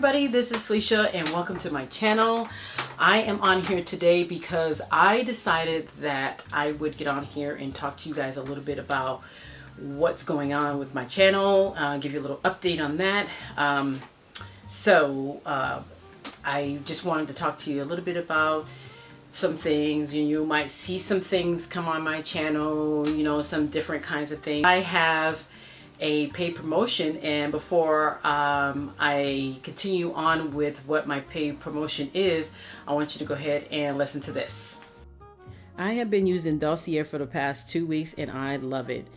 everybody, this is Felicia and welcome to my channel. I am on here today because I decided that I would get on here and talk to you guys a little bit about what's going on with my channel, give you a little update on that. I just wanted to talk to you a little bit about some things. You might see some things come on my channel, you know, some different kinds of things. I have a paid promotion, and before I continue on with what my paid promotion is, I want you to go ahead and listen to this. I have been using Dossier for the past 2 weeks and I love it.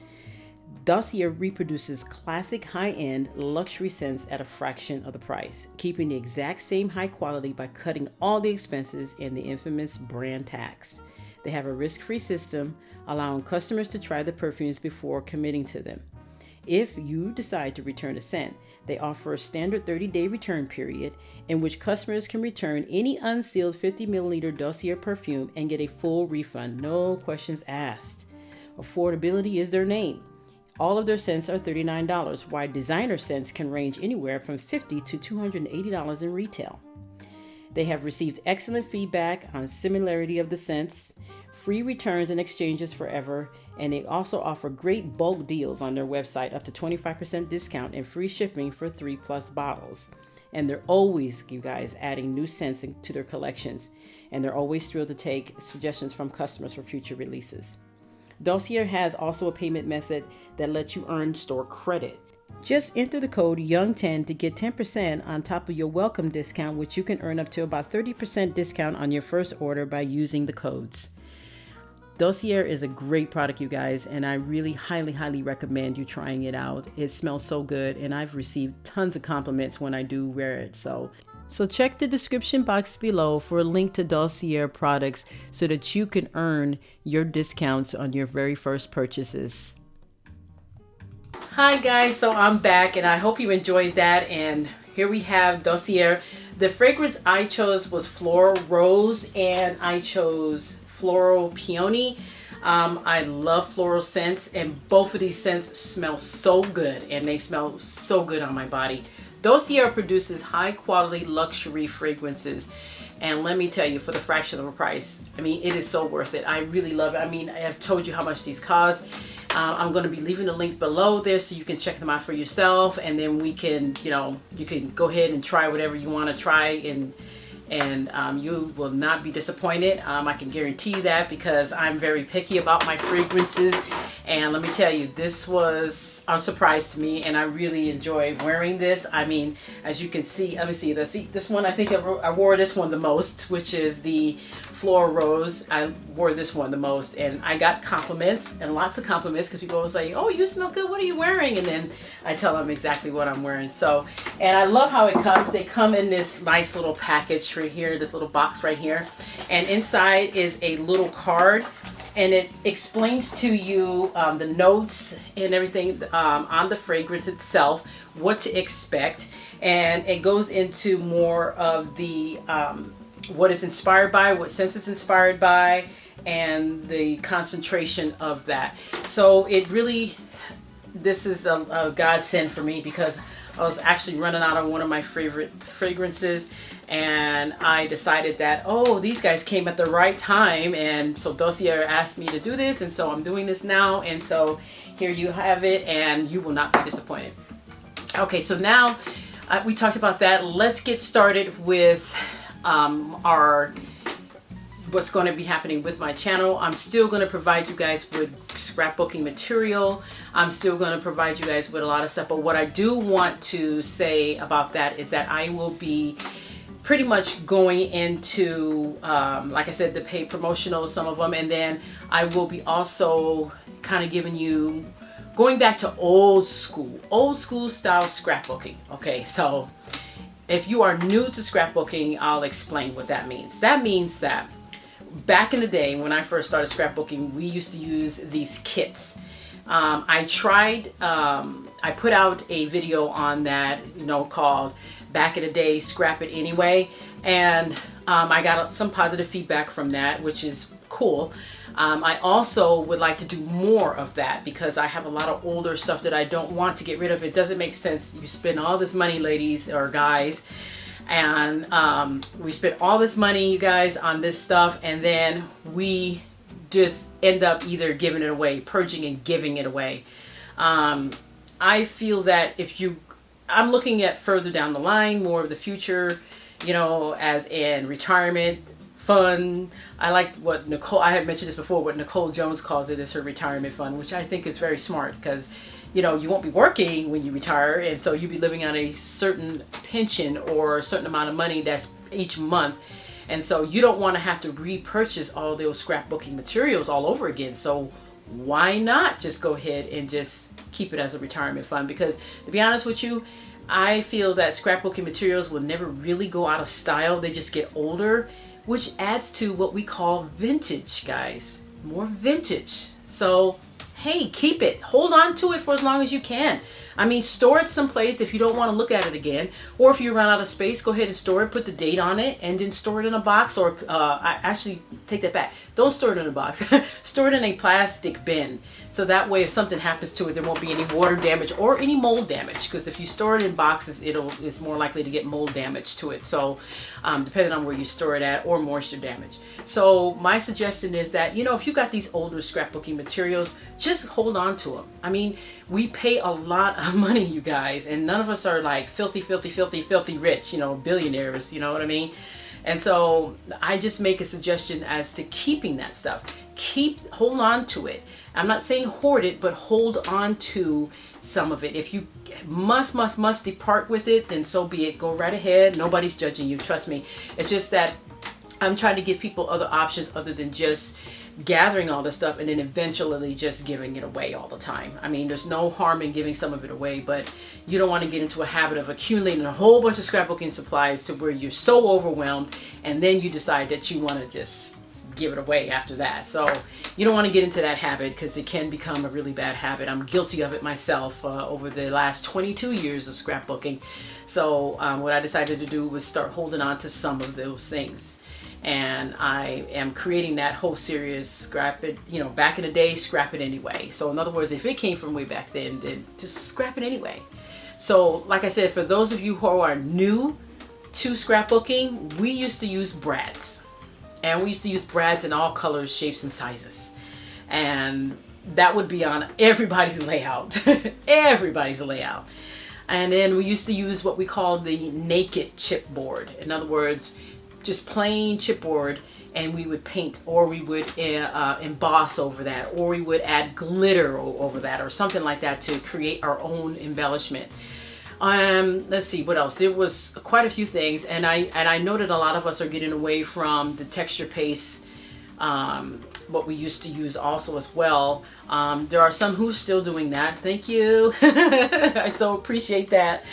Dossier reproduces classic high-end luxury scents at a fraction of the price, keeping the exact same high quality by cutting all the expenses and the infamous brand tax. They have a risk-free system allowing customers to try the perfumes before committing to them. If you decide to return a scent, they offer a standard 30-day return period in which customers can return any unsealed 50 milliliter Dossier perfume and get a full refund, no questions asked. Affordability is their name. All of their scents are $39, while designer scents can range anywhere from $50 to $280 in retail. They have received excellent feedback on similarity of the scents, free returns and exchanges forever, and they also offer great bulk deals on their website, up to 25% discount and free shipping for 3+ bottles. And they're always, you guys, adding new scents to their collections, and they're always thrilled to take suggestions from customers for future releases. Dossier has also a payment method that lets you earn store credit. Just enter the code YOUNG10 to get 10% on top of your welcome discount, which you can earn up to about 30% discount on your first order by using the codes. Dossier is a great product, you guys, and I really highly recommend you trying it out. It smells so good, and I've received tons of compliments when I do wear it. So check the description box below for a link to Dossier products so that you can earn your discounts on your very first purchases. Hi guys, so I'm back and I hope you enjoyed that, and here we have Dossier. The fragrance I chose was Floral Rose and I chose Floral Peony. I love floral scents, and both of these scents smell so good, and they smell so good on my body. Dossier produces high quality luxury fragrances, and let me tell you, for the fraction of a price, I mean, it is so worth it. I really love it. I mean, I have told you how much these cost. I'm going to be leaving the link below there so you can check them out for yourself, and then we can, you can go ahead and try whatever you want to try, and you will not be disappointed. I can guarantee you that, because I'm very picky about my fragrances, and let me tell you, this was a surprise to me, and I really enjoy wearing this. I mean, as you can see, let me see this one. I think I wore this one the most, which is the Floral Rose. I wore this one the most, and I got compliments, and lots of compliments, because people always say, oh, you smell good, what are you wearing? And then I tell them exactly what I'm wearing. So, and I love how it comes. They come in this nice little package right here, this little box right here, and inside is a little card, and it explains to you the notes and everything on the fragrance itself, what to expect, and it goes into more of the what it's inspired by, what scents it's inspired by, and the concentration of that. So it really, this is a godsend for me, because I was actually running out of one of my favorite fragrances, and I decided that, oh, these guys came at the right time, and so Dossier asked me to do this, and so I'm doing this now, and so here you have it, and you will not be disappointed. Okay, so now we talked about that. Let's get started with what's going to be happening with my channel. I'm still going to provide you guys with scrapbooking material. I'm still going to provide you guys with a lot of stuff, but what I do want to say about that is that I will be pretty much going into, like I said, the paid promotional, some of them, and then I will be also kind of giving you, going back to old school style scrapbooking. Okay, so if you are new to scrapbooking, I'll explain what that means. That means that back in the day when I first started scrapbooking, we used to use these kits. I put out a video on that, called Back in the Day, Scrap It Anyway, and I got some positive feedback from that, which is cool. I also would like to do more of that because I have a lot of older stuff that I don't want to get rid of. It doesn't make sense. You spend all this money, ladies or guys, and we spend all this money, you guys, on this stuff, and then we just end up either giving it away, purging and giving it away. I feel that I'm looking at further down the line, more of the future, you know, as in retirement fund. I like what I had mentioned this before, what Nicole Jones calls it, is her retirement fund, which I think is very smart because, you know, you won't be working when you retire, and so you'll be living on a certain pension or a certain amount of money that's each month. And so you don't want to have to repurchase all those scrapbooking materials all over again. So why not just go ahead and just keep it as a retirement fund? Because to be honest with you, I feel that scrapbooking materials will never really go out of style. They just get older, which adds to what we call vintage, guys. More vintage. So hey, keep it. Hold on to it for as long as you can. I mean, store it someplace if you don't want to look at it again. Or if you run out of space, go ahead and store it, put the date on it, and then store it in a box. Or I actually take that back. Don't store it in a box. Store it in a plastic bin. So that way, if something happens to it, there won't be any water damage or any mold damage. Because if you store it in boxes, it's more likely to get mold damage to it. So depending on where you store it at, or moisture damage. So my suggestion is that, you know, if you got these older scrapbooking materials, just hold on to them. I mean, we pay a lot of money, you guys, and none of us are like filthy rich, you know, billionaires, you know what I mean? And so I just make a suggestion as to keeping that stuff. Hold on to it. I'm not saying hoard it, but hold on to some of it. If you must depart with it, then so be it. Go right ahead. Nobody's judging you. Trust me. It's just that I'm trying to give people other options other than just gathering all this stuff and then eventually just giving it away all the time. I mean, there's no harm in giving some of it away, but you don't want to get into a habit of accumulating a whole bunch of scrapbooking supplies to where you're so overwhelmed and then you decide that you want to just give it away after that. So you don't want to get into that habit because it can become a really bad habit. I'm guilty of it myself over the last 22 years of scrapbooking. So what I decided to do was start holding on to some of those things. And I am creating that whole series, Scrap It, you know, back in the day, Scrap It Anyway. So in other words, if it came from way back then just scrap it anyway. So like I said, for those of you who are new to scrapbooking, we used to use brads. And we used to use brads in all colors, shapes, and sizes. And that would be on everybody's layout. Everybody's layout. And then we used to use what we call the naked chipboard. In other words, just plain chipboard, and we would paint, or we would emboss over that, or we would add glitter over that, or something like that to create our own embellishment. Let's see what else. There was quite a few things, and I know that a lot of us are getting away from the texture paste, what we used to use also as well. There are some who's still doing that. Thank you. I so appreciate that.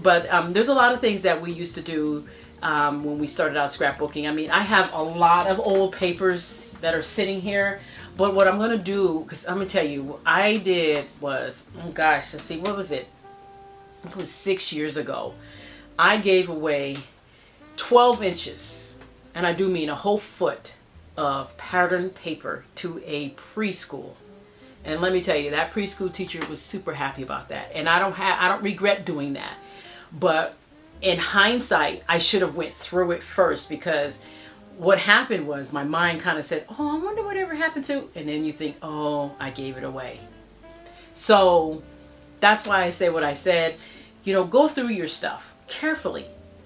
But there's a lot of things that we used to do when we started out scrapbooking. I mean, I have a lot of old papers that are sitting here, but what I'm going to do, because I'm going to tell you, what I did was, oh gosh, let's see, what was it? I think it was 6 years ago. I gave away 12 inches, and I do mean a whole foot of pattern paper to a preschool. And let me tell you, that preschool teacher was super happy about that. And I don't regret doing that. But in hindsight, I should have went through it first, because what happened was my mind kind of said, oh, I wonder whatever happened to, and then you think, oh, I gave it away. So that's why I say what I said. You know, go through your stuff carefully,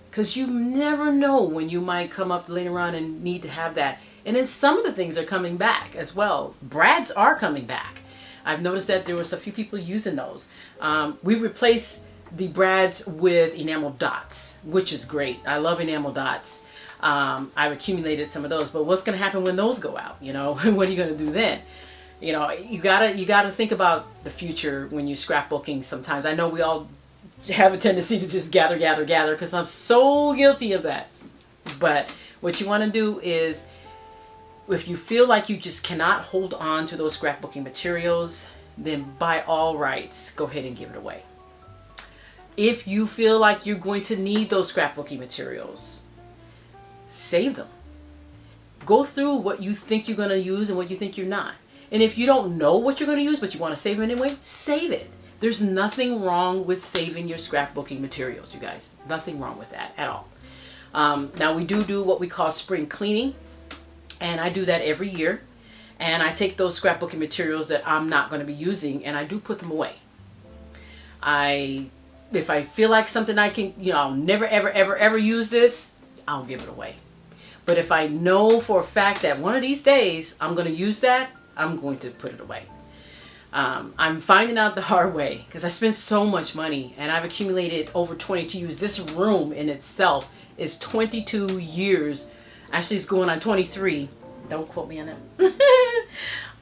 because you never know when you might come up later on and need to have that. And then some of the things are coming back as well. Brads are coming back. I've noticed that there was a few people using those. We replaced the brads with enamel dots, which is great. I love enamel dots. I've accumulated some of those, but what's going to happen when those go out? You know, what are you going to do then? You know, you gotta think about the future when you're scrapbooking. Sometimes I know we all have a tendency to just gather, because I'm so guilty of that. But what you want to do is, if you feel like you just cannot hold on to those scrapbooking materials, then by all rights, go ahead and give it away. If you feel like you're going to need those scrapbooking materials, save them. Go through what you think you're going to use and what you think you're not. And if you don't know what you're going to use, but you want to save it anyway, save it. There's nothing wrong with saving your scrapbooking materials, you guys. Nothing wrong with that at all. Now we do what we call spring cleaning, and I do that every year. And I take those scrapbooking materials that I'm not going to be using, and I do put them away. If I feel like something I can, I'll never, ever, ever, ever use this, I'll give it away. But if I know for a fact that one of these days I'm going to use that, I'm going to put it away. I'm finding out the hard way because I spent so much money, and I've accumulated over 22 years. This room in itself is 22 years. Actually, it's going on 23. Don't quote me on that.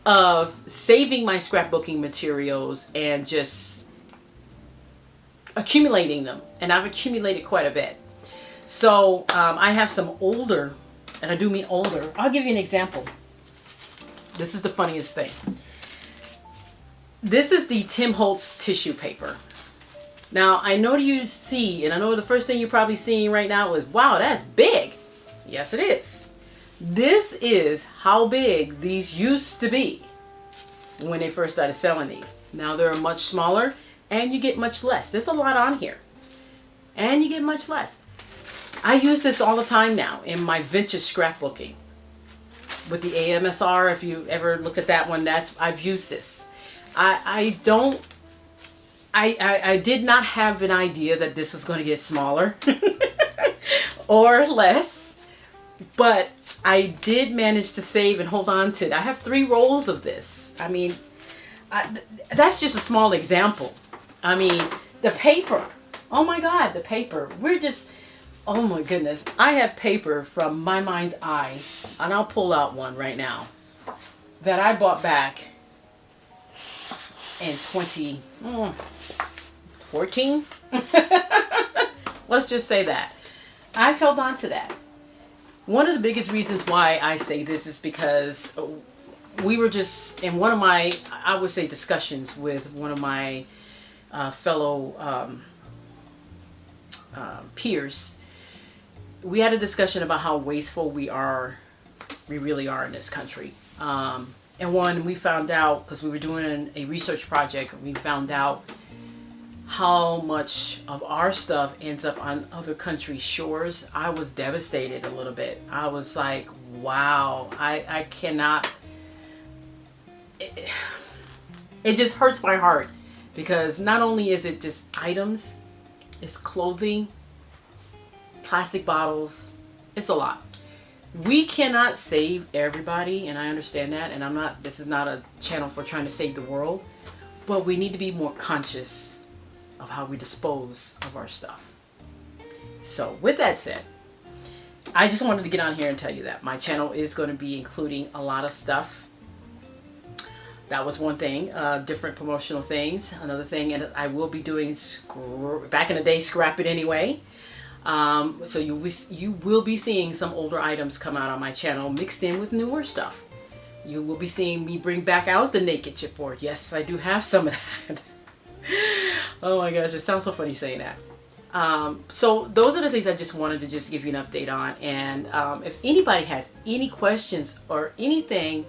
Of saving my scrapbooking materials and just accumulating them. And I've accumulated quite a bit. So I have some older, and I do mean older. I'll give you an example. This is the funniest thing. This is the Tim Holtz tissue paper. Now, I know you see, and I know the first thing you're probably seeing right now is, wow, that's big. Yes, it is. This is how big these used to be when they first started selling these. Now they're much smaller, and you get much less. There's a lot on here, and you get much less. I use this all the time now in my vintage scrapbooking with the AMSR. If you ever look at that one, I've used this. I did not have an idea that this was going to get smaller or less, but I did manage to save and hold on to it. I have 3 rolls of this. I mean, that's just a small example. I mean, the paper. Oh my God, the paper. Oh my goodness. I have paper from my mind's eye, and I'll pull out one right now, that I bought back in 2014. Let's just say that. I've held on to that. One of the biggest reasons why I say this is because we were just in one of my, I would say, discussions with one of my fellow peers. We had a discussion about how wasteful we really are in this country. And we found out, because we were doing a research project, we found out how much of our stuff ends up on other countries' shores. I was devastated a little bit. I was like, wow, I cannot. It just hurts my heart, because not only is it just items, it's clothing, plastic bottles, it's a lot. We cannot save everybody, and I understand that, and this is not a channel for trying to save the world, but we need to be more conscious of how we dispose of our stuff. So with that said, I just wanted to get on here and tell you that my channel is going to be including a lot of stuff. That was one thing, different promotional things. Another thing, and I will be doing, back in the day, Scrap It Anyway. So you will be seeing some older items come out on my channel mixed in with newer stuff. You will be seeing me bring back out the naked chipboard. Yes, I do have some of that. Oh my gosh, it sounds so funny saying that. So those are the things I just wanted to just give you an update on. And if anybody has any questions or anything,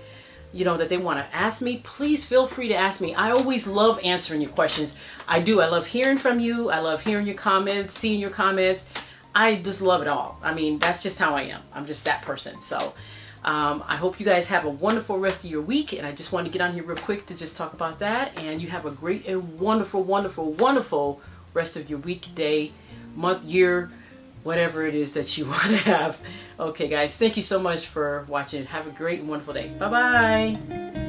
that they want to ask me, please feel free to ask me. I always love answering your questions. I do. I love hearing from you. I love hearing your comments, seeing your comments. I just love it all. I mean, that's just how I am. I'm just that person. So I hope you guys have a wonderful rest of your week. And I just wanted to get on here real quick to just talk about that. And you have a great and wonderful, wonderful, wonderful rest of your week, day, month, year, whatever it is that you want to have. Okay, guys, thank you so much for watching. Have a great and wonderful day. Bye-bye.